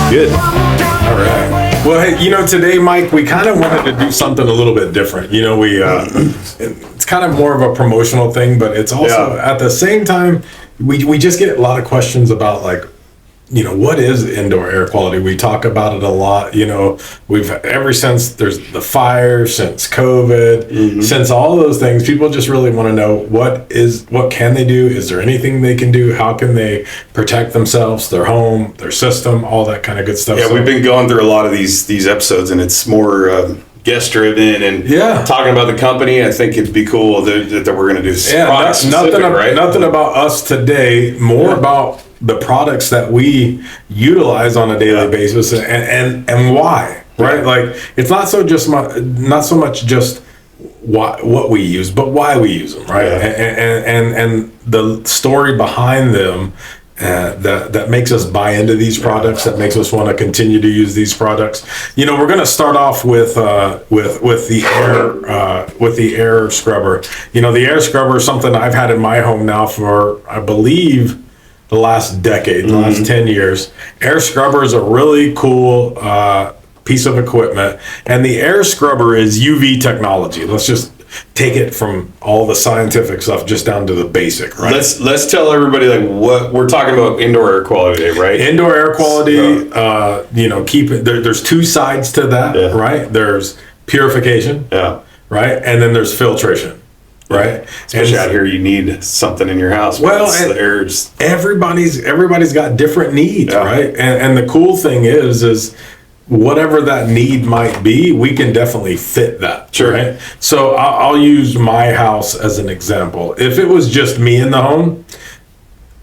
Good. All right. Well, hey, today, Mike, we kind of wanted to do something a little bit different. It's kind of more of a promotional thing, but it's also at the same time, we just get a lot of questions about what is indoor air quality? We talk about it a lot. We've ever since there's the fire, since COVID, since all those things, people just really want to know what can they do? Is there anything they can do? How can they protect themselves, their home, their system, all that kind of good stuff. Yeah, we've been going through a lot of these episodes, and it's more guest driven and talking about the company. I think it'd be cool that we're going to do nothing about us today. More about the products that we utilize on a daily basis and why, right? Like it's not so much just what we use, but why we use them, right? And the story behind them that makes us buy into these products, that makes us want to continue to use these products. We're going to start off with the air scrubber. The air scrubber is something I've had in my home now for, I believe, the last decade, the last 10 years. Air scrubber is a really cool piece of equipment, and the air scrubber is UV technology. Let's just take it from all the scientific stuff just down to the basic, right? Let's tell everybody what we're talking about. Indoor air quality today, right? Indoor air quality, keep it there's two sides to that, right? There's purification, right? And then there's filtration. Right, especially out here, you need something in your house. Well, and everybody's got different needs, right? And the cool thing is whatever that need might be, we can definitely fit that. Sure. Right. So I'll use my house as an example. If it was just me in the home,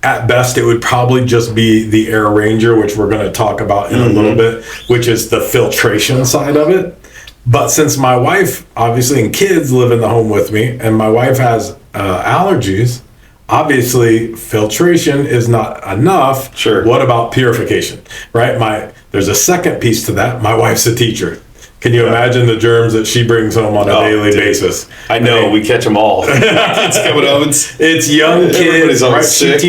at best, it would probably just be the Air Ranger, which we're going to talk about in a little bit, which is the filtration side of it. But since my wife, obviously, and kids live in the home with me, and my wife has allergies, obviously, filtration is not enough. Sure. What about purification, right? There's a second piece to that. My wife's a teacher. Can you imagine the germs that she brings home on a daily basis? I know, we catch them all. It's coming home. It's young kids, right? Sick.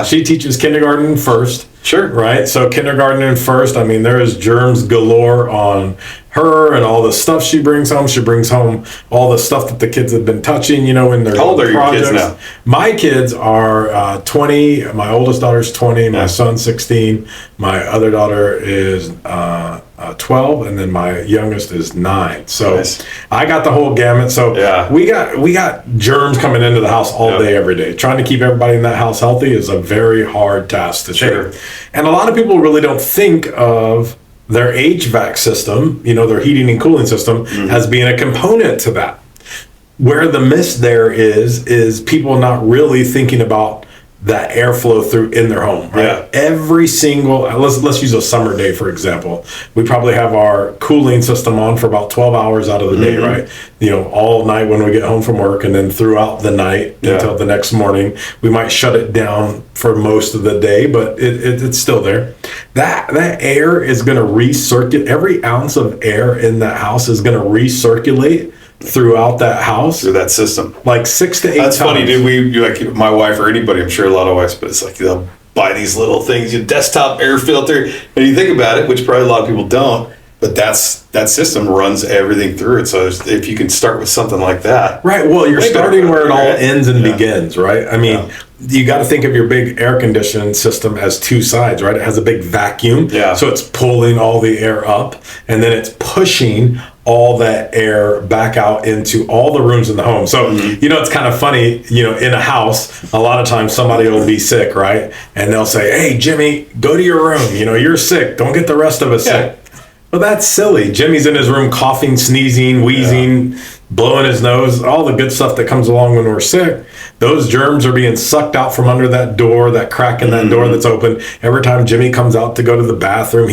She teaches kindergarten first. Sure. Right? So kindergarten and first, there is germs galore on her and all the stuff she brings home. She brings home all the stuff that the kids have been touching, in their How old are your kids now? My kids are 20. My oldest daughter's 20. My son's 16. My other daughter is 12, and then my youngest is 9. So I got the whole gamut. So we got germs coming into the house all day, every day. Trying to keep everybody in that house healthy is a very hard task to take. And a lot of people really don't think of their HVAC system, their heating and cooling system, as being a component to that. Where the miss there is people not really thinking about that airflow through in their home, right? Every single, let's use a summer day, for example. We probably have our cooling system on for about 12 hours out of the day, right? All night when we get home from work, and then throughout the night until the next morning. We might shut it down for most of the day, but it's still there. That air is going to recirculate. Every ounce of air in that house is going to recirculate throughout that house, through that system, like 6 to 8 That's times. funny, dude. My wife or anybody, I'm sure a lot of wives, but it's like they'll buy these little things, your desktop air filter, and you think about it, which probably a lot of people don't, but that system runs everything through it. So if you can start with something like that, right? Well, you're starting where it all ends and begins, right? You got to think of your big air conditioning system as two sides, right? It has a big vacuum, so it's pulling all the air up, and then it's pushing all that air back out into all the rooms in the home. So, it's kind of funny, in a house, a lot of times somebody will be sick, right? And they'll say, hey, Jimmy, go to your room. You're sick. Don't get the rest of us sick. Well, that's silly. Jimmy's in his room coughing, sneezing, wheezing, blowing his nose, all the good stuff that comes along when we're sick. Those germs are being sucked out from under that door, that crack in that door that's open. Every time Jimmy comes out to go to the bathroom,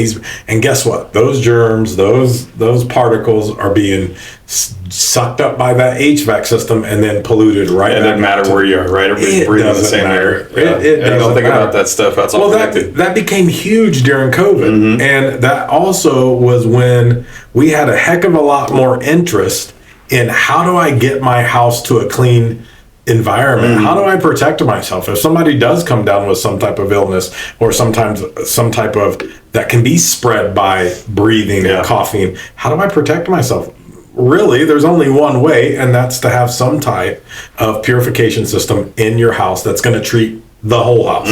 and guess what? Those germs, those particles are being sucked up by that HVAC system and then polluted right. It doesn't matter where you are, right? Everybody's breathing the same air. It doesn't don't think matter. about that stuff. That's all connected. That became huge during COVID. And that also was when we had a heck of a lot more interest in how do I get my house to a clean environment. How do I protect myself if somebody does come down with some type of illness, or sometimes some type of that can be spread by breathing and coughing? How do I protect myself? Really, there's only one way, and that's to have some type of purification system in your house that's going to treat the whole house,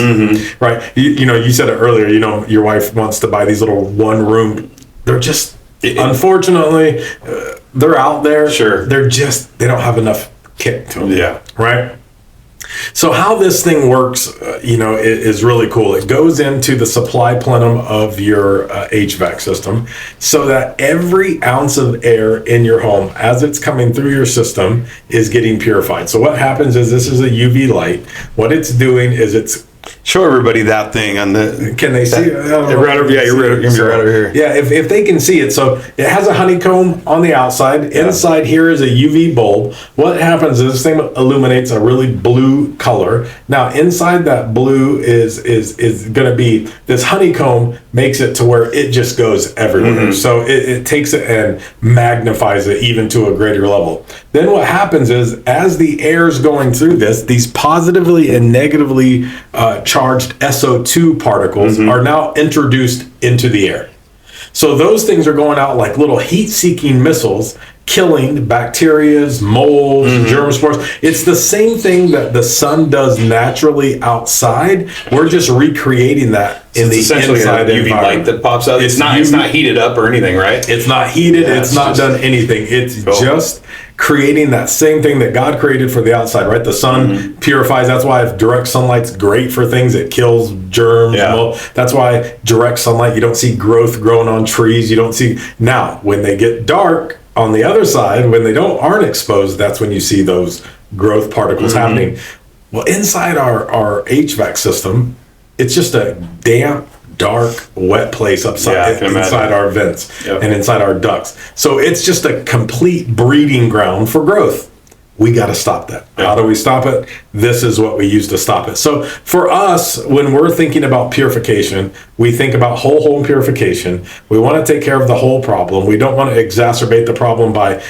right? You said it earlier, your wife wants to buy these little one room. They're just, unfortunately, they're out there. Sure. They don't have enough kick to them. Yeah. Right. So how this thing works, is really cool. It goes into the supply plenum of your HVAC system, so that every ounce of air in your home, as it's coming through your system, is getting purified. So what happens is, this is a UV light. What it's doing is it's show everybody that thing on the. Can they see it? You're right over here. Yeah, if they can see it. So it has a honeycomb on the outside. Yeah. Inside here is a UV bulb. What happens is this thing illuminates a really blue color. Now inside that blue is going to be this honeycomb, makes it to where it just goes everywhere. So it takes it and magnifies it even to a greater level. Then what happens is, as the air is going through this, these positively and negatively charged SO2 particles are now introduced into the air. So those things are going out like little heat-seeking missiles, killing bacterias, molds, germ spores. It's the same thing that the sun does naturally outside. We're just recreating that in the inside UV light that pops out. It's not heated up or anything, right? It's not heated. It's not done anything. It's just creating that same thing that God created for the outside, right? The sun purifies. That's why if direct sunlight's great for things. It kills germs. That's why direct sunlight, you don't see growth growing on trees. You don't see. Now, when they get dark on the other side, when they aren't exposed, that's when you see those growth particles happening. Well, inside our HVAC system, it's just a damp, dark, wet place inside our vents and inside our ducts. So it's just a complete breeding ground for growth. We got to stop that. How do we stop it? This is what we use to stop it. So for us, when we're thinking about purification, we think about whole home purification. We want to take care of the whole problem. We don't want to exacerbate the problem by,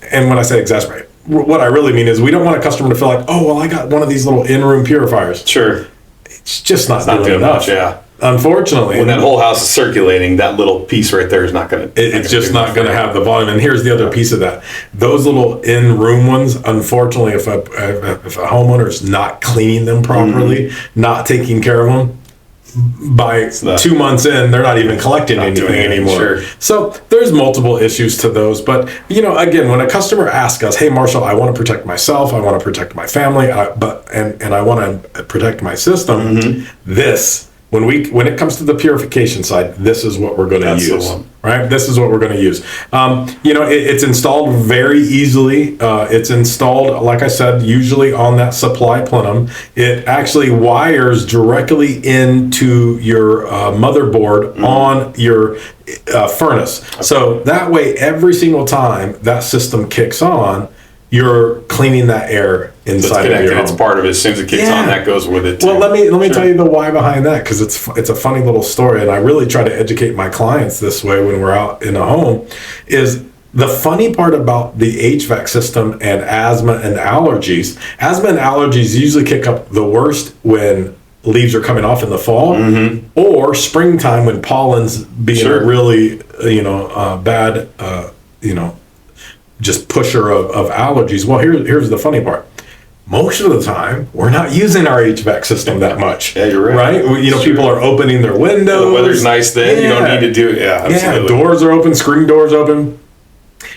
and when I say exacerbate, what I really mean is, we don't want a customer to feel like, oh, well, I got one of these little in-room purifiers. Sure. It's just not doing enough. Much, Unfortunately, when that whole house is circulating, that little piece right there is not going to. It's just not going to have the volume. And here's the other piece of that: those little in-room ones. Unfortunately, if a homeowner is not cleaning them properly, not taking care of them, by 2 months in, they're not even collecting anything anymore. Sure. So there's multiple issues to those. But again, when a customer asks us, "Hey, Marshall, I want to protect myself. I want to protect my family, and I want to protect my system," When it comes to the purification side, this is what we're going to use, right? This is what we're going to use. It's installed very easily. It's installed, like I said, usually on that supply plenum. It actually wires directly into your motherboard on your furnace. Okay. So that way, every single time that system kicks on, you're cleaning that air inside of your home. It's part of it. As soon as it kicks on, that goes with it too. Well, let me tell you the why behind that, because it's a funny little story, and I really try to educate my clients this way when we're out in a home. Is the funny part about the HVAC system and asthma and allergies. Asthma and allergies usually kick up the worst when leaves are coming off in the fall, or springtime when pollen's being a really bad just pusher of allergies. Well, here's the funny part. Most of the time, we're not using our HVAC system that much. Yeah, you're right. People are opening their windows. The weather's nice then. You don't need to do it. Yeah, absolutely. Doors are open, screen doors open.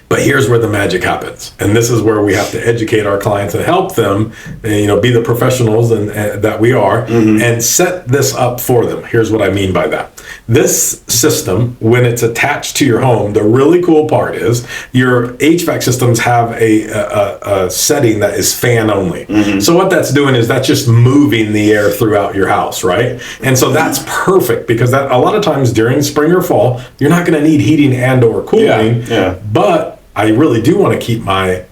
But here's where the magic happens. And this is where we have to educate our clients and help them, be the professionals and that we are, and set this up for them. Here's what I mean by that. This system, when it's attached to your home, the really cool part is your HVAC systems have a setting that is fan only. So what that's doing is that's just moving the air throughout your house, right? And so that's perfect, because that a lot of times during spring or fall, you're not going to need heating and or cooling. But I really do want to keep my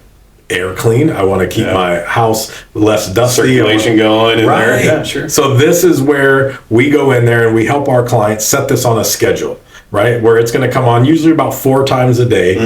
air clean. I want to keep my house less dusty. Circulation going in there. Yeah, sure. So this is where we go in there and we help our clients set this on a schedule. right? Where it's going to come on usually about 4 times a day,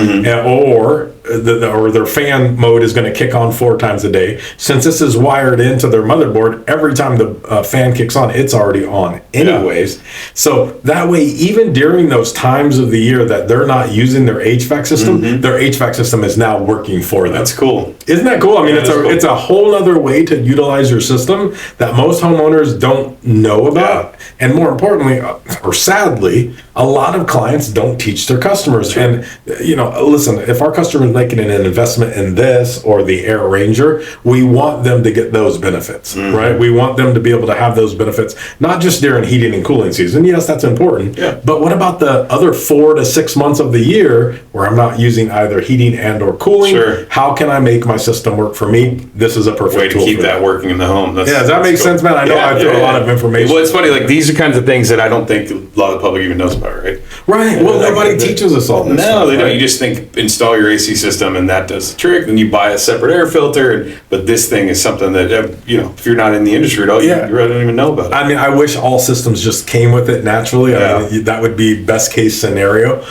or their fan mode is going to kick on 4 times a day. Since this is wired into their motherboard, every time the fan kicks on, it's already on anyways. So that way, even during those times of the year that they're not using their HVAC system, their HVAC system is now working for them. That's cool. Isn't that cool? I mean, Cool. it's a whole other way to utilize your system that most homeowners don't know about. And more importantly, or sadly, a lot of clients don't teach their customers. Sure. And, listen, if our customer is making an investment in this or the Air Ranger, we want them to get those benefits, right? We want them to be able to have those benefits, not just during heating and cooling season. Yes, that's important. Yeah. But what about the other 4 to 6 months of the year where I'm not using either heating and or cooling? Sure. How can I make my system work for me? This is a perfect Way to tool keep for that working in the home. Does that make sense, man? I know I threw a lot of information. Well, it's funny. Like, these are kinds of things that I don't think a lot of the public even knows about, right? Right. Well, nobody teaches us all this. No, they don't. right? You just think install your AC system and that does the trick. Then you buy a separate air filter. But this thing is something that if you're not in the industry at all, you really don't even know about it. I mean, I wish all systems just came with it naturally. I mean, that would be best case scenario.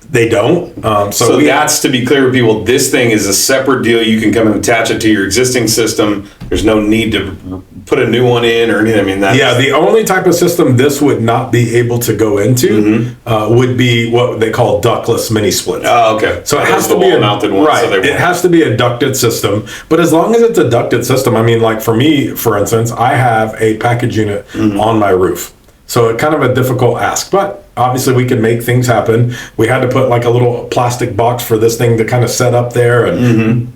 They don't. So that's to be clear with people. This thing is a separate deal. You can come and attach it to your existing system. There's no need to put a new one in or anything. I mean, the only type of system this would not be able to go into would be what they call ductless mini splits. Oh, okay. So it has to be a mounted one. Right. So it has to be a ducted system. But as long as it's a ducted system, I mean, like for me, for instance, I have a package unit on my roof. So it's kind of a difficult ask, but obviously we can make things happen. We had to put like a little plastic box for this thing to kind of set up there,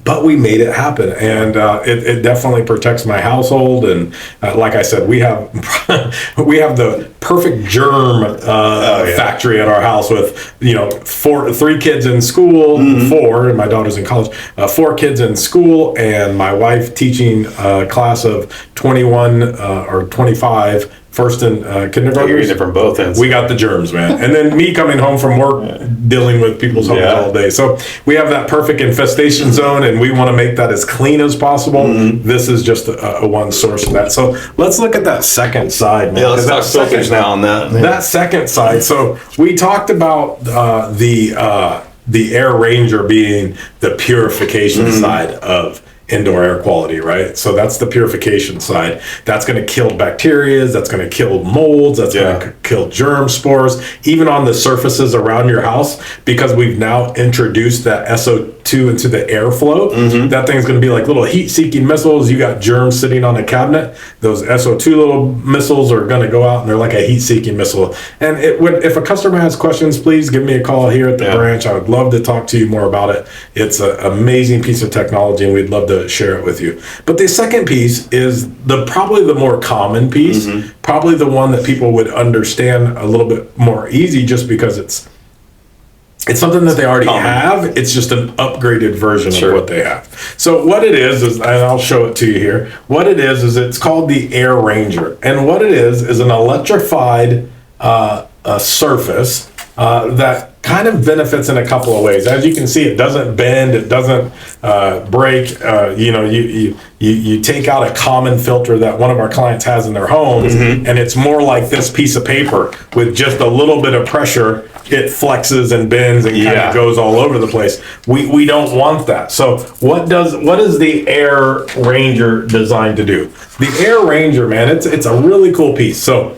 but we made it happen, and it definitely protects my household. And like I said, we have the perfect germ factory at our house with 3 kids in school, 4, and my daughter's in college, 4 kids in school, and my wife teaching a class of 21 or 25. First and kindergarten. You're getting it from both ends. We got the germs, man. And then me coming home from work, dealing with people's homes all day. So we have that perfect infestation zone, and we want to make that as clean as possible. This is just a one source of that. So let's look at that second side, man. Yeah, let's talk filters now on that. That second side. So we talked about the Air Ranger being the purification side of indoor air quality, right? So that's the purification side. That's going to kill bacteria, that's going to kill molds, that's going to kill germ spores, even on the surfaces around your house, because we've now introduced that SO2 into the airflow. That thing's going to be like little heat-seeking missiles. You got germs sitting on a cabinet. Those SO2 little missiles are going to go out, and they're like a heat-seeking missile. And if a customer has questions, please give me a call here at the branch. I would love to talk to you more about it. It's an amazing piece of technology, and we'd love to share it with you. But the second piece is probably the more common piece, probably the one that people would understand a little bit more easy, just because it's something that they already have. It's just an upgraded version of what they have. So what it is, and I'll show it to you here. What it is it's called the Air Ranger. And what it is an electrified surface that kind of benefits in a couple of ways. As you can see, it doesn't bend, it doesn't break. You take out a common filter that one of our clients has in their homes, and it's more like this piece of paper with just a little bit of pressure. It flexes and bends and kind of goes all over the place. We don't want that. So what is the Air Ranger designed to do? The Air Ranger, man, it's a really cool piece. So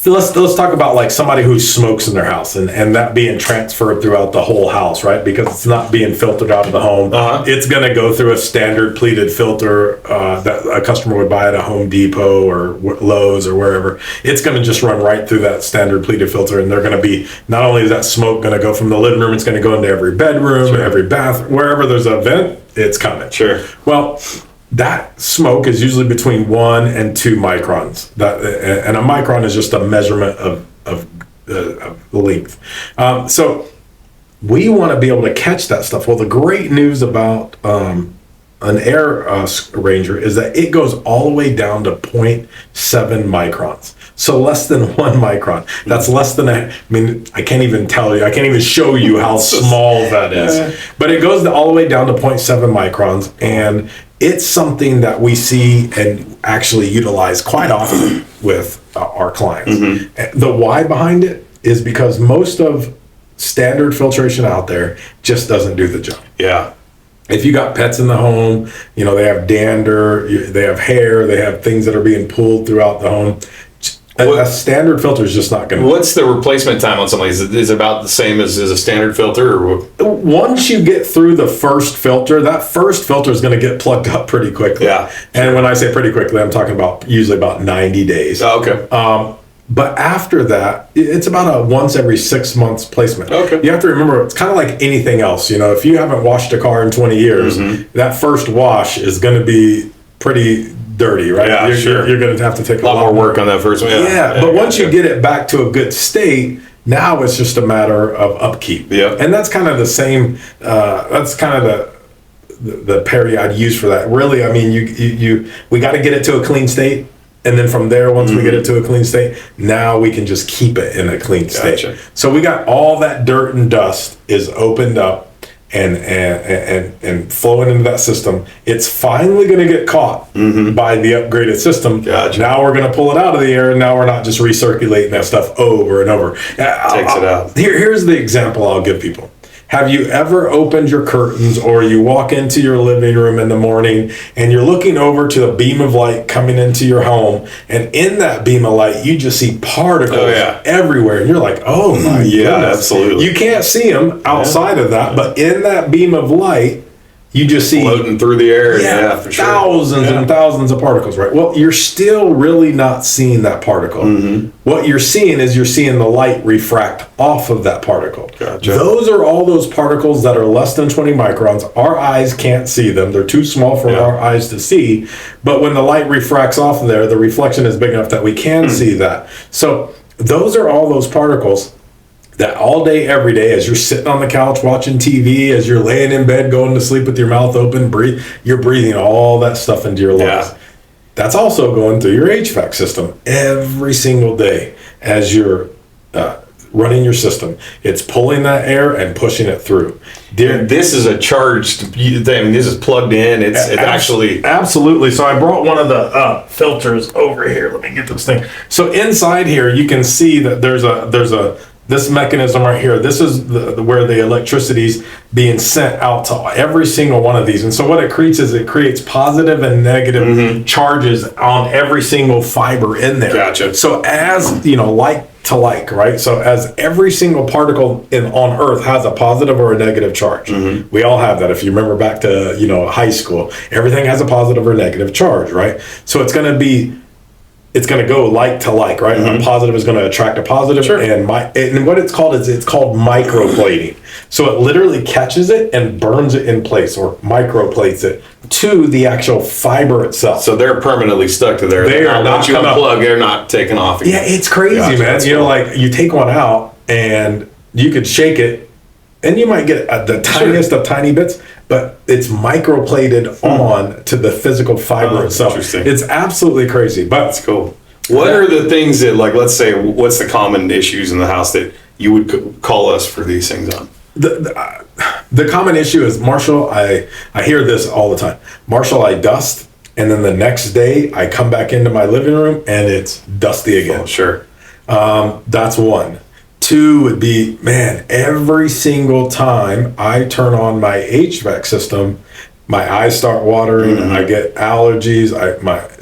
let's talk about like somebody who smokes in their house and that being transferred throughout the whole house, right? Because it's not being filtered out of the home. It's going to go through a standard pleated filter that a customer would buy at a Home Depot or Lowe's or wherever. It's going to just run right through that standard pleated filter, and they're going to be, not only is that smoke going to go from the living room, it's going to go into every bedroom, every bath, wherever there's a vent, it's coming. Well, that smoke is usually between 1 and 2 microns. And a micron is just a measurement of length. So we want to be able to catch that stuff. Well, the great news about an Air Ranger is that it goes all the way down to 0.7 microns. So less than 1 micron. That's less than I can't even tell you. I can't even show you how small that is. But it goes all the way down to 0.7 microns, and it's something that we see and actually utilize quite often with our clients. The why behind it is because most of standard filtration out there just doesn't do the job. Yeah. If you got pets in the home, you know, they have dander, they have hair, they have things that are being pulled throughout the home. A standard filter is just not going to. What's the replacement time on something? Is it about the same as a standard filter? Or once you get through the first filter, that first filter is going to get plugged up pretty quickly. Yeah. And when I say pretty quickly, I'm talking about usually about 90 days. Oh, okay. But after that, it's about a once every 6 months placement. Okay. You have to remember, it's kind of like anything else. You know, if you haven't washed a car in 20 years, that first wash is going to be pretty dirty, right? Yeah, you're going to have to take a lot more work on that first one. Yeah, but once you get it back to a good state, now it's just a matter of upkeep. Yeah. And that's kind of the same, that's kind of the parry I'd use for that. Really, I mean, we got to get it to a clean state. And then from there, once we get it to a clean state, now we can just keep it in a clean state. Gotcha. So we got all that dirt and dust is opened up and flowing into that system. It's finally going to get caught by the upgraded system. Gotcha. Now we're going to pull it out of the air, and now we're not just recirculating that stuff over and over. Takes it out. Here's the example I'll give people. Have you ever opened your curtains, or you walk into your living room in the morning and you're looking over to a beam of light coming into your home, and in that beam of light you just see particles everywhere, and you're like, oh my goodness. Absolutely. You can't see them outside of that, but in that beam of light you just see floating through the air, for sure. Thousands and thousands of particles, right? Well, you're still really not seeing that particle. What you're seeing is the light refract off of that particle. Gotcha. Those are all those particles that are less than 20 microns. Our eyes can't see them. They're too small for our eyes to see. But when the light refracts off of there, the reflection is big enough that we can see that. So those are all those particles that all day, every day, as you're sitting on the couch watching TV, as you're laying in bed, going to sleep with your mouth open, you're breathing all that stuff into your lungs. Yeah. That's also going through your HVAC system every single day as you're running your system. It's pulling that air and pushing it through. This is a charged thing. This is plugged in. It's actually... Absolutely. So I brought one of the filters over here. Let me get this thing. So inside here, you can see that there's this mechanism right here. This is where the electricity's being sent out to every single one of these. And so what it creates is it creates positive and negative charges on every single fiber in there. Gotcha. So as, like to like, right? So as every single particle on Earth has a positive or a negative charge. We all have that. If you remember back to, high school, everything has a positive or negative charge, right? So it's going to go like to like, right? A positive is going to attract a positive. Sure. And what it's called is microplating. So it literally catches it and burns it in place, or microplates it to the actual fiber itself. So they're permanently stuck to there. They are not once you unplug, they're not taking off again. Yeah, it's crazy, Gotcha, man. cool. Like you take one out and you could shake it, and you might get the tiniest of tiny bits, but it's microplated on to the physical fiber itself. Interesting. It's absolutely crazy, but That's cool. What are the things that, like, let's say, what's the common issues in the house that you would call us for these things on? The common issue is, Marshall, I hear this all the time. Marshall, I dust, and then the next day I come back into my living room and it's dusty again. Oh, sure. That's one. Two would be, man, every single time I turn on my HVAC system, my eyes start watering, I get allergies,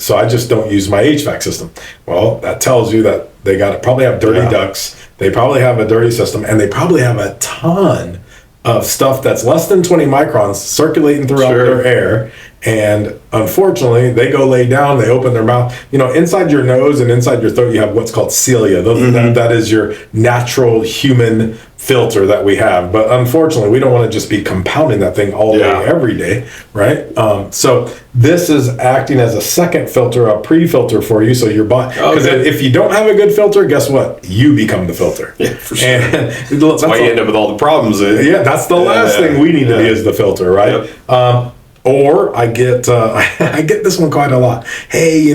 so I just don't use my HVAC system. Well, that tells you that they probably have dirty ducts, they probably have a dirty system, and they probably have a ton of stuff that's less than 20 microns circulating throughout their air. And unfortunately, they go lay down, they open their mouth. Inside your nose and inside your throat, you have what's called cilia. That is your natural human filter that we have. But unfortunately, we don't want to just be compounding that thing all day, every day, right? So this is acting as a second filter, a pre-filter for you. So your body, because if you don't have a good filter, guess what? You become the filter. Yeah, for sure. And that's why you end up with all the problems. That's the last thing we need to be, is the filter, right? Yep. Or I get I get this one quite a lot. Hey,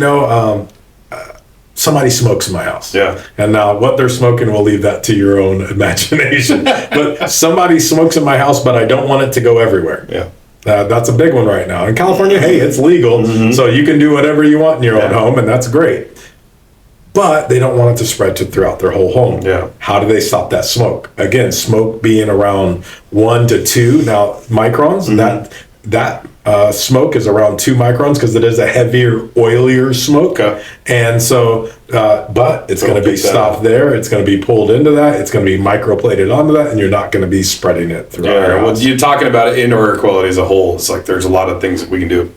somebody smokes in my house. Yeah. And now what they're smoking, we'll leave that to your own imagination. But somebody smokes in my house, but I don't want it to go everywhere. Yeah. That's a big one right now. In California, hey, it's legal, so you can do whatever you want in your own home, and that's great. but they don't want it to spread throughout their whole home. Yeah. How do they stop that smoke? Again, smoke being around 1 to 2 now microns. That smoke is around 2 microns because it is a heavier, oilier smoke. Okay. And so, but it's going to be stopped there. It's going to be pulled into that. It's going to be microplated onto that, and you're not going to be spreading it throughout. Yeah. Well, you're talking about indoor air quality as a whole. It's like there's a lot of things that we can do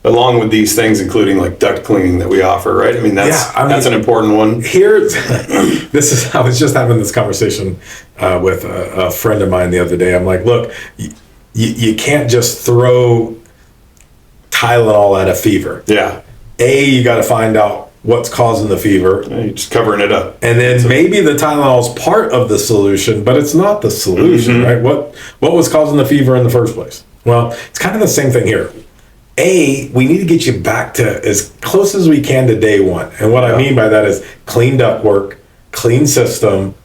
along with these things, including like duct cleaning that we offer, right? I mean, that's an important one. Here's I was just having this conversation with a friend of mine the other day. I'm like, look, you can't just throw Tylenol at a fever. Yeah. You got to find out what's causing the fever. Yeah, you're just covering it up. And then maybe the Tylenol is part of the solution, but it's not the solution, right? What was causing the fever in the first place? Well, it's kind of the same thing here. We need to get you back to as close as we can to day one. And what I mean by that is clean ductwork, clean system,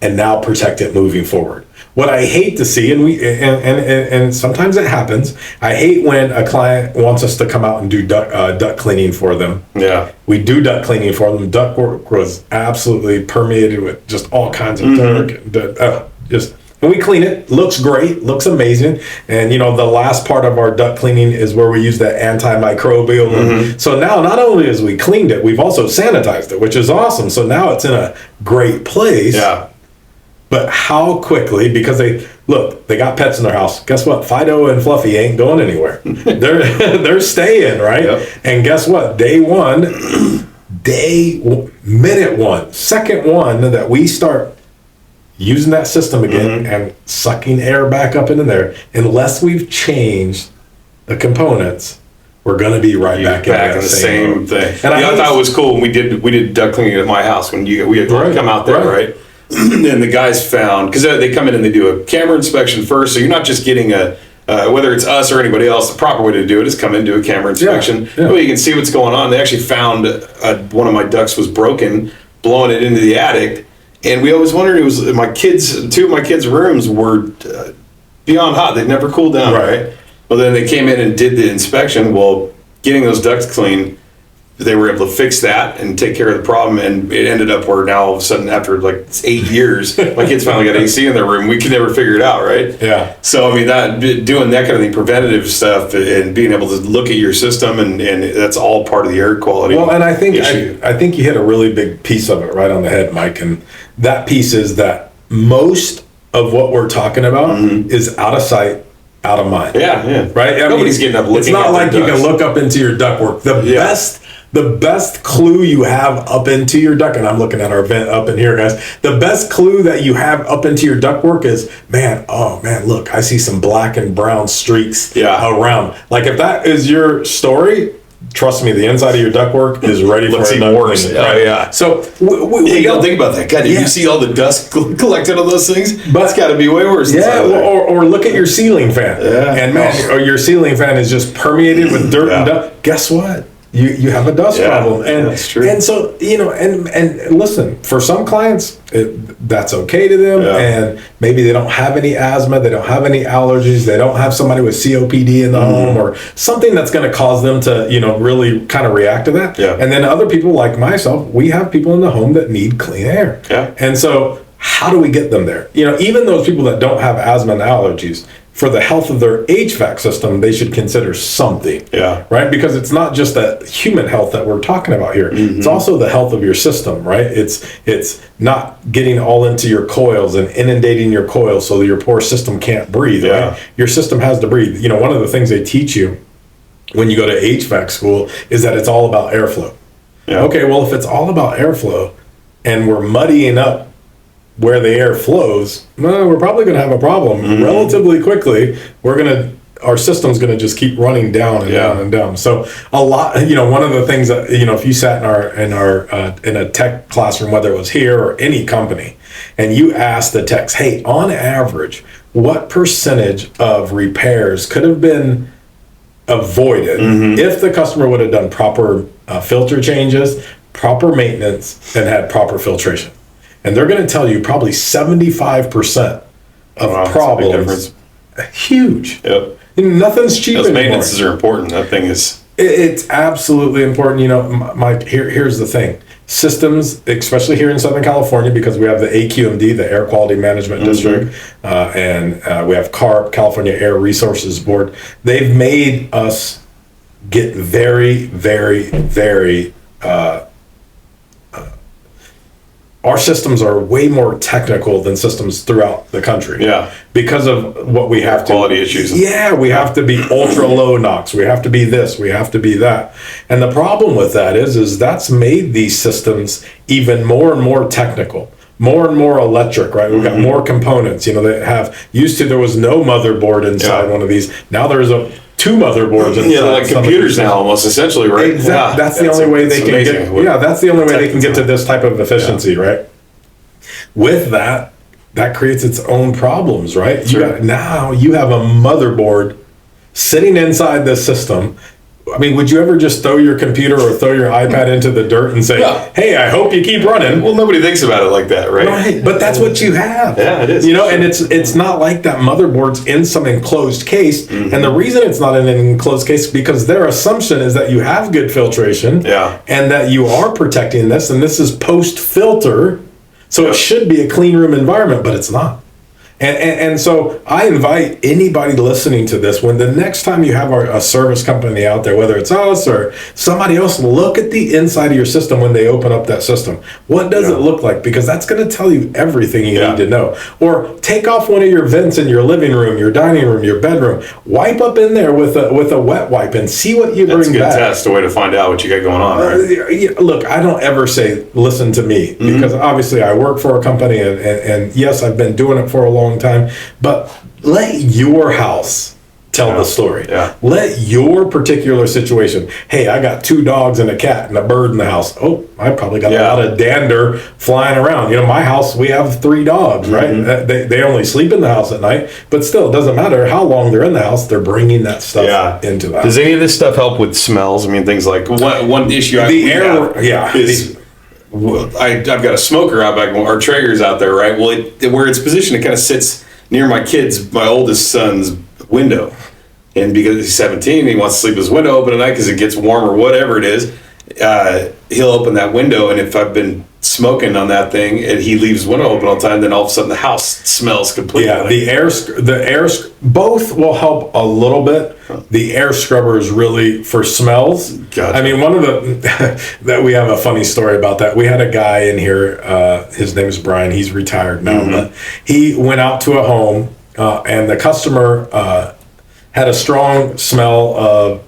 and now protect it moving forward. What I hate to see, and sometimes it happens, I hate when a client wants us to come out and do duct cleaning for them. Yeah. We do duct cleaning for them. Duct work was absolutely permeated with just all kinds of dirt. And we clean it. Looks great. Looks amazing. And, the last part of our duct cleaning is where we use the antimicrobial. So now, not only as we cleaned it, we've also sanitized it, which is awesome. So now it's in a great place. Yeah. But how quickly, because they got pets in their house. Guess what? Fido and Fluffy ain't going anywhere. They're staying, right? Yep. And guess what? Minute one, second one that we start using that system again and sucking air back up into there, unless we've changed the components, we're going to be back in the same thing. And I thought it was cool when we did duct cleaning at my house when we had come out there, right? And the guys found, because they come in and they do a camera inspection first, so you're not just getting whether it's us or anybody else, the proper way to do it is come in and do a camera inspection. Well, you can see what's going on. They actually found one of my ducts was broken, blowing it into the attic. And we always wondered, two of my kids' rooms were beyond hot. They'd never cooled down, right? Well, then they came in and did the inspection. Well, getting those ducts clean, they were able to fix that and take care of the problem. And it ended up where now all of a sudden, after like 8 years, my kids finally got AC in their room. We could never figure it out, right? Yeah. So, I mean, doing that kind of thing, preventative stuff, and being able to look at your system, and that's all part of the air quality. Well, and I think you hit a really big piece of it right on the head, Mike. And that piece is that most of what we're talking about is out of sight, out of mind. Yeah. Right? Nobody's getting up looking at it's not like you can look up into your ductwork. The best clue you have up into your duct, and I'm looking at our vent up in here, guys. The best clue that you have up into your ductwork is, look, I see some black and brown streaks around. Like if that is your story, trust me, the inside of your ductwork is ready for even worse. Right? So you don't think about that. God, if you see all the dust collected on those things, that's got to be way worse. Or look at your ceiling fan. Yeah. And or your ceiling fan is just permeated with dirt and dust. Guess what? You have a dust problem, and that's true. And so and listen, for some clients that's okay to them, and maybe they don't have any asthma, they don't have any allergies, they don't have somebody with COPD in the home or something that's going to cause them to really kind of react to that. Yeah. And then other people like myself, we have people in the home that need clean air. Yeah. And so how do we get them there? Even those people that don't have asthma and allergies, for the health of their HVAC system, they should consider something. Yeah. Right? Because it's not just the human health that we're talking about here. It's also the health of your system, right? It's not getting all into your coils and inundating your coils so that your poor system can't breathe, right? Your system has to breathe. One of the things they teach you when you go to HVAC school is that it's all about airflow. Yeah. Okay, well, if it's all about airflow and we're muddying up where the air flows, we're probably going to have a problem relatively quickly. Our system's going to just keep running down and down and down. So a lot, one of the things that, if you sat in a tech classroom, whether it was here or any company, and you asked the techs, hey, on average, what percentage of repairs could have been avoided if the customer would have done proper filter changes, proper maintenance, and had proper filtration? And they're going to tell you probably 75% of problems. Huge. Yep. Nothing's cheap anymore. Those maintenances are important. That thing is... It's absolutely important. Mike, here's the thing. systems, especially here in Southern California, because we have the AQMD, the Air Quality Management District, and we have CARB, California Air Resources Board. They've made us get very, very, very our systems are way more technical than systems throughout the country. Yeah. Because of what we have to. Quality issues. Yeah, we have to be ultra low NOx. We have to be this. We have to be that. And the problem with that is that's made these systems even more and more technical, more and more electric, right? We've got more components. You know, there was no motherboard inside one of these. Now there's two motherboards inside. Yeah, they're like computers now, almost essentially, right? Exactly. That's the only way they can get. Yeah, that's the only way they can get to this type of efficiency, right? With that creates its own problems, right? Now you have a motherboard sitting inside this system. I mean, would you ever just throw your computer or throw your iPad into the dirt and say, "Hey, I hope you keep running"? Well, nobody thinks about it like that, right? Right, but that's what you have. Yeah, it is. You know, and it's not like that motherboard's in some enclosed case. And the reason it's not in an enclosed case is because their assumption is that you have good filtration, and that you are protecting this, and this is post-filter, so it should be a clean room environment, but it's not. And so I invite anybody listening to this, when the next time you have a service company out there, whether it's us or somebody else, look at the inside of your system when they open up that system. What does it look like? Because that's going to tell you everything you need to know. Or take off one of your vents in your living room, your dining room, your bedroom. Wipe up in there with a wet wipe and see what you bring back. That's a good test, a way to find out what you got going on, right? Look, I don't ever say, listen to me, because obviously I work for a company, and yes, I've been doing it for a long time, but let your house tell the story. Let your particular situation. Hey, I got 2 dogs and a cat and a bird in the house. Oh, I probably got a lot of dander flying around. You know, my house, we have 3 dogs, right? They only sleep in the house at night, but still, it doesn't matter how long they're in the house, they're bringing that stuff into the house. Does any of this stuff help with smells? I mean, things like one issue is I've got a smoker out back, our Traeger's out there, right? Well, where it's positioned, it kind of sits near my oldest son's window. And because he's 17, he wants to sleep his window open at night because it gets warm or whatever it is. He'll open that window, and if I've been smoking on that thing and he leaves the window open all the time, then all of a sudden the house smells completely. Yeah, the air, both will help a little bit. The air scrubber is really for smells. Gotcha. I mean, one of that we have a funny story about that. We had a guy in here, his name is Brian, he's retired now, but he went out to a home, and the customer had a strong smell of,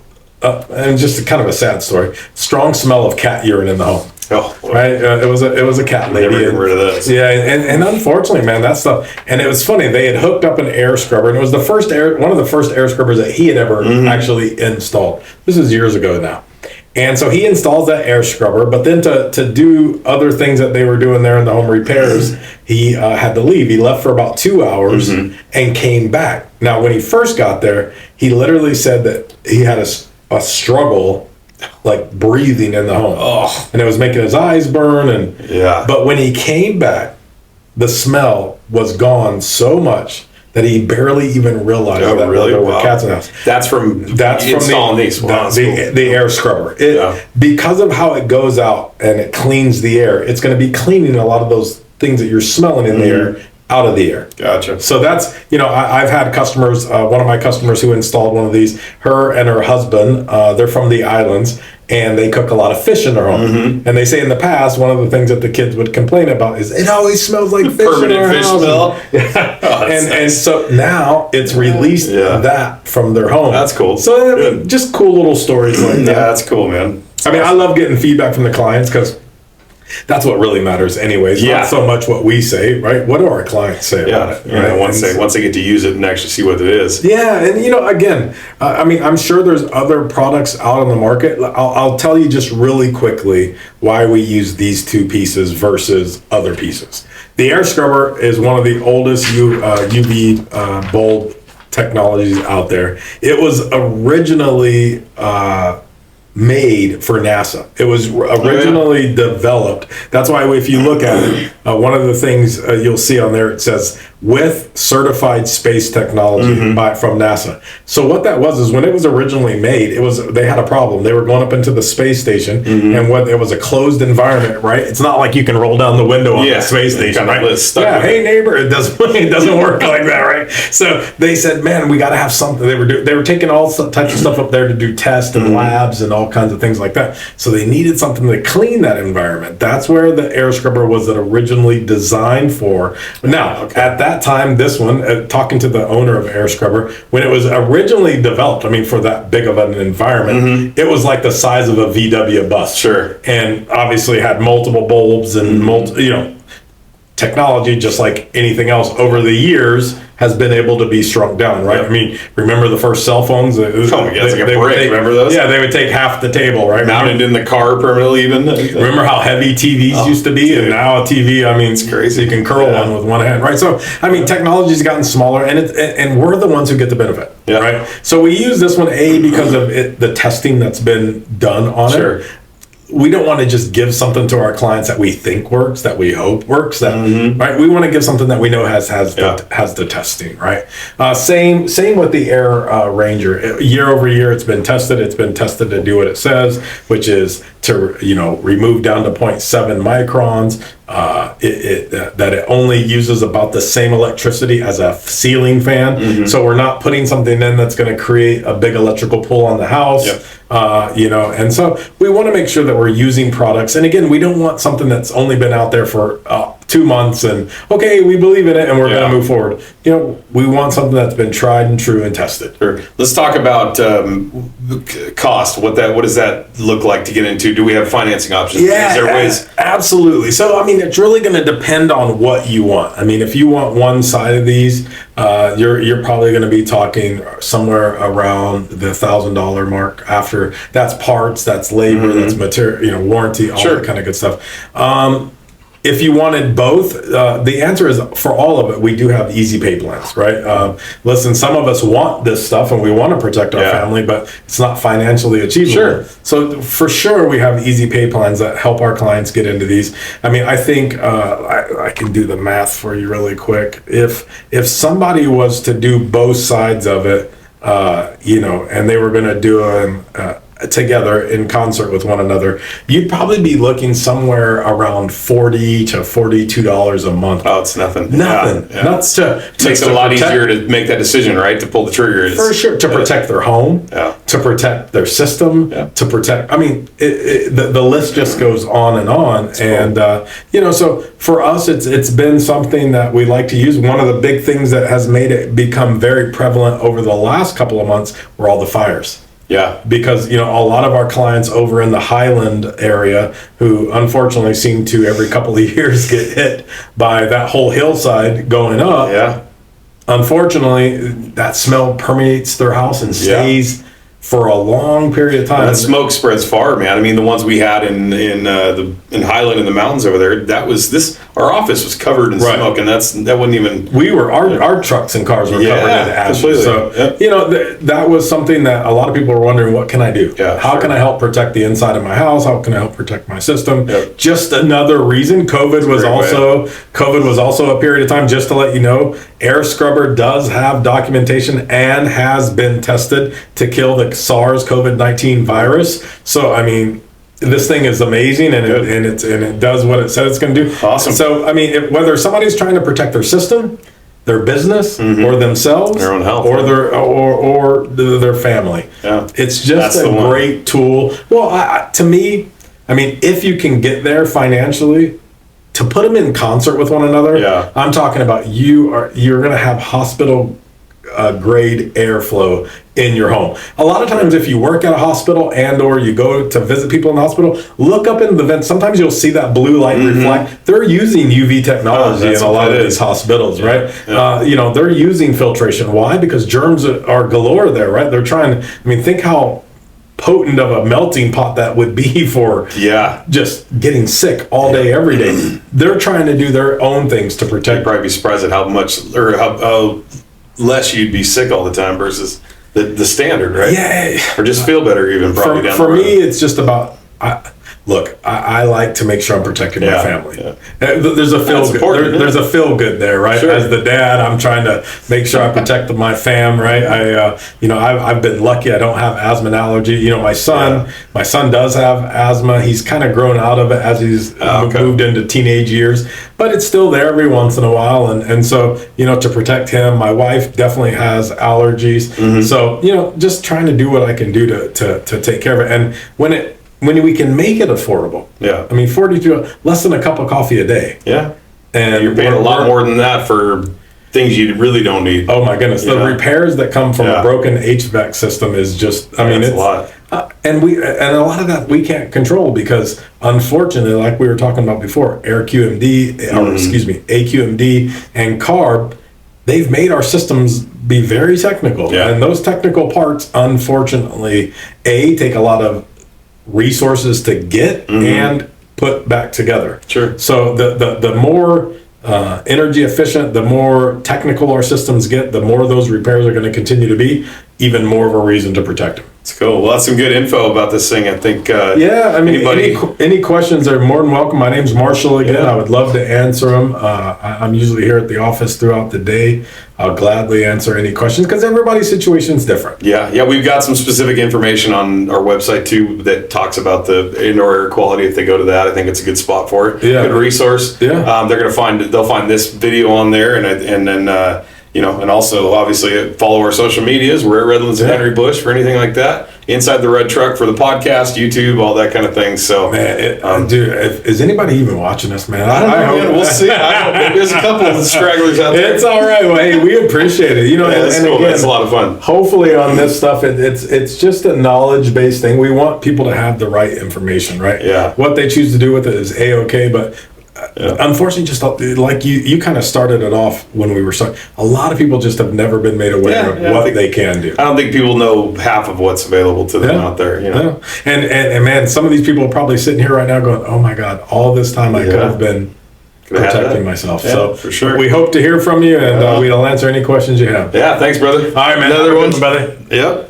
and just kind of a sad story, strong smell of cat urine in the home. Oh, right. It was a cat lady. Never get rid of this. Yeah, and unfortunately, man, that stuff. And it was funny. They had hooked up an air scrubber, and it was one of the first air scrubbers that he had ever actually installed. This is years ago now. And so he installs that air scrubber, but then to do other things that they were doing there in the home repairs, he had to leave. He left for about 2 hours and came back. Now, when he first got there, he literally said that he had a struggle like breathing in the home, and it was making his eyes burn. But when he came back, the smell was gone so much that he barely even realized that there were cats in the house. That's from installing the air scrubber. Because of how it goes out and it cleans the air, it's going to be cleaning a lot of those things that you're smelling in the air out of the air. Gotcha. So that's, I've had customers, one of my customers who installed one of these, her and her husband, they're from the islands, and they cook a lot of fish in their home. And they say in the past, one of the things that the kids would complain about is it always smells like fish in our fish house. Smell. And so now it's released that from their home. That's cool. So just cool little stories like that. Yeah, that's cool, man. I mean, I love getting feedback from the clients because that's what really matters anyways. Not so much what we say, right? What do our clients say about it? Right? Once they get to use it and actually see what it is. Yeah, and again, I mean, I'm sure there's other products out on the market. I'll tell you just really quickly why we use these 2 pieces versus other pieces. The air scrubber is one of the oldest UV bulb technologies out there. It was originally made for NASA. It was originally developed. That's why if you look at it, one of the things you'll see on there, it says with certified space technology from NASA. So what that was is when it was originally made, they had a problem. They were going up into the space station, and it was a closed environment, right? It's not like you can roll down the window on the space station, right? Yeah, hey neighbor, it doesn't work like that, right? So they said, man, we got to have something. They were taking all types of stuff up there to do tests and labs and all kinds of things like that. So they needed something to clean that environment. That's where the air scrubber was originally designed for. Now, at that time, this one, talking to the owner of Air Scrubber, when it was originally developed, I mean, for that big of an environment, it was like the size of a VW bus. Sure. And obviously had multiple bulbs and technology, just like anything else over the years, has been able to be shrunk down, right? Yep. I mean, remember the first cell phones? It's like a brick, remember those? Yeah, they would take half the table, right? Mounted in the car permanently even. Remember how heavy TVs used to be? Dude. And now a TV, I mean, it's crazy. You can curl one with one hand, right? So, I mean, technology's gotten smaller, and we're the ones who get the benefit, right? So we use this one, because of the testing that's been done on it. We don't want to just give something to our clients that we think works, that we hope works. Right? We want to give something that we know has the testing, right? Same with the Air Ranger. Year over year, it's been tested. It's been tested to do what it says, which is to remove down to 0.7 microns. That it only uses about the same electricity as a ceiling fan. So we're not putting something in that's going to create a big electrical pull on the house. And so we want to make sure that we're using products. And again, we don't want something that's only been out there for 2 months and we believe in it and we're going to move forward. We want something that's been tried and true and tested. Sure. Let's talk about cost. What does that look like to get into? Do we have financing options? Yeah, Is there ways? Absolutely. So, I mean, it's really going to depend on what you want. I mean, if you want one side of these, you're probably going to be talking somewhere around the $1,000 mark. After that's parts, that's labor, that's material, warranty, all that kind of good stuff. If you wanted both, the answer is for all of it, we do have easy pay plans, right? Listen, some of us want this stuff and we want to protect our family, but it's not financially achievable. So for sure, we have easy pay plans that help our clients get into these. I mean, I think I can do the math for you really quick. If somebody was to do both sides of it, and they were going to do them together in concert with one another, you'd probably be looking somewhere around $40 to $42 a month. Oh, it's nothing. Makes it a lot easier to make that decision, right? To pull the trigger. For sure. To protect their home, to protect their system, to protect, I mean, the list just goes on and on. That's and, so for us, it's been something that we like to use. One of the big things that has made it become very prevalent over the last couple of months were all the fires. Yeah. Because, a lot of our clients over in the Highland area who unfortunately seem to every couple of years get hit by that whole hillside going up. Yeah. Unfortunately, that smell permeates their house and stays for a long period of time. And that smoke spreads far, man. I mean, the ones we had in Highland in the mountains over there, our office was covered in smoke, and that wasn't even. Our trucks and cars were covered in ashes. Completely. So that was something that a lot of people were wondering, what can I do? How can I help protect the inside of my house? How can I help protect my system? Just another reason. COVID was also a period of time. Just to let you know, Air Scrubber does have documentation and has been tested to kill the SARS-CoV-19 virus. So, I mean, this thing is amazing, and it does what it said it's going to do. Awesome. So, I mean, whether somebody's trying to protect their system, their business, or themselves, their own health, or their family, it's just a great tool. Well, to me, I mean, if you can get there financially, to put them in concert with one another, I'm talking about you're going to have hospital grade airflow in your home. A lot of times if you work at a hospital and or you go to visit people in the hospital, look up in the vents. Sometimes you'll see that blue light reflect. They're using UV technology in a lot of these hospitals, right? They're using filtration. Why? Because germs are galore there, right? They're trying to, I mean, think how potent of a melting pot that would be for just getting sick all day, every day. They're trying to do their own things to protect. You'd probably be surprised at how much or how less you'd be sick all the time versus the standard, right? Yeah. Or just feel better even probably down the road. For me, it's just about look, I like to make sure I'm protecting my family. Yeah. There's a feel good. There's a feel good there, right? Sure. As the dad, I'm trying to make sure I protect my fam, right? I've been lucky. I don't have asthma and allergy. My son does have asthma. He's kind of grown out of it as he's moved into teenage years, but it's still there every once in a while. And so, to protect him, my wife definitely has allergies. Mm-hmm. So, just trying to do what I can do to take care of it. And when we can make it affordable. Yeah. I mean, 42, less than a cup of coffee a day. Yeah. And you're paying a lot more than that for things you really don't need. Oh my goodness. The repairs that come from a broken HVAC system is just, it's a lot. And a lot of that we can't control because unfortunately, like we were talking about before, AQMD and CARB, they've made our systems be very technical. Yeah. And those technical parts, unfortunately, take a lot of resources to get and put back together. Sure. So the more energy efficient, the more technical our systems get, the more those repairs are going to continue to be, even more of a reason to protect them. It's cool. Well, that's some good info about this thing. I think. Any questions are more than welcome. My name's Marshall again. I would love to answer them. I'm usually here at the office throughout the day. I'll gladly answer any questions because everybody's situation is different. Yeah. We've got some specific information on our website too that talks about the indoor air quality. If they go to that, I think it's a good spot for it. Yeah. Good resource. Yeah. They'll find this video on there, and then. And also obviously follow our social medias. We're at Redlands and Henry Bush for anything like that. Inside the Red Truck for the podcast, YouTube, all that kind of thing. So, man, dude, is anybody even watching us, man? I don't know. Man. We'll see. There's a couple of stragglers out there. It's all right. Well, hey, we appreciate it. It's cool. Again, it's a lot of fun. Hopefully, on this stuff, it's just a knowledge-based thing. We want people to have the right information, right? Yeah. What they choose to do with it is a-okay, but. Unfortunately, just like you kind of started it off when we were starting. A lot of people just have never been made aware of what they can do. I don't think people know half of what's available to them out there. And man, some of these people are probably sitting here right now going, "Oh my God, all this time I could have been protecting myself." So for sure, we hope to hear from you, and we'll answer any questions you have. Yeah, thanks, brother. All right, man. Another one, brother. Yep.